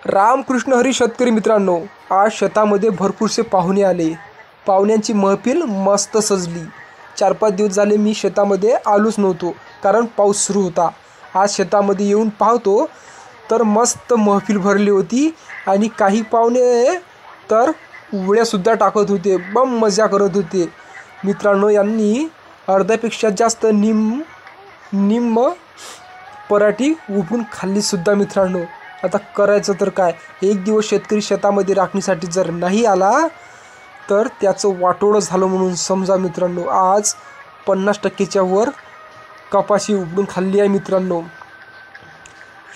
रामकृष्ण हरी शेतकरी मित्रांनो, आज शेतामध्ये भरपूरसे पाहुणे आले. पाहुण्यांची महफिल मस्त सजली. 4-5 दिवस झाले मी शेतामध्ये आलोच नव्हतो, कारण पाऊस सुरू होता. आज शेतामध्ये येऊन पाहतो तर मस्त महफिल भरली होती आणि काही पाहुणे तर उड्यासुद्धा टाकत होते, बम मजा करत होते. मित्रांनो, यांनी अर्ध्यापेक्षा जास्त निम्म पराठी उपटून खाल्लीसुद्धा. मित्रांनो, आता करायचं तर काय? एक दिवस शेतकरी शेतामध्ये राखणीसाठी जर नाही आला तर त्याचं वाटोळं झालं म्हणून समजा. मित्रांनो, आज 50%च्या वर कपाशी उपटून खाल्ली आहे. मित्रांनो,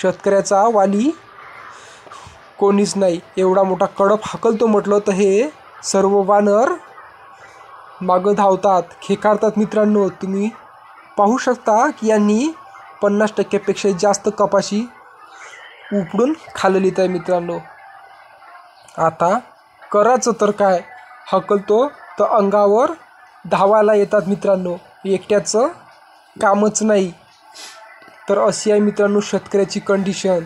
शेतकऱ्याचा वाली कोणीच नाही. एवढा मोठा कडप हाकलतो म्हटलं तर हे सर्व वानर मागं धावतात, खेकारतात. मित्रांनो, तुम्ही पाहू शकता की यांनी 50%पेक्षा जास्त कपाशी उपडून खाल्लेलीत आहे. मित्रांनो, आता करायचं तर काय? हकलतो तर अंगावर धावायला येतात. मित्रांनो, एकट्याचं कामच नाही. तर अशी आहे मित्रांनो शेतकऱ्याची कंडिशन.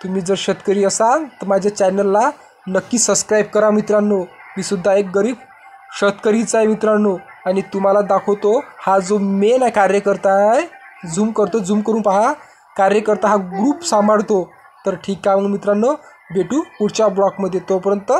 तुम्ही जर शेतकरी असाल तर माझ्या चॅनलला नक्की सबस्क्राईब करा. मित्रांनो, मी सुद्धा एक गरीब शेतकरीच आहे. मित्रांनो, आणि तुम्हाला दाखवतो हा जो मेन आहे कार्यकर्ता आहे. झूम करून पहा. कार्यकर्ता हा ग्रुप सांभाळतो. तर ठीक आहे मग मित्रांनो, भेटू पुढच्या ब्लॉगमध्ये. तोपर्यंत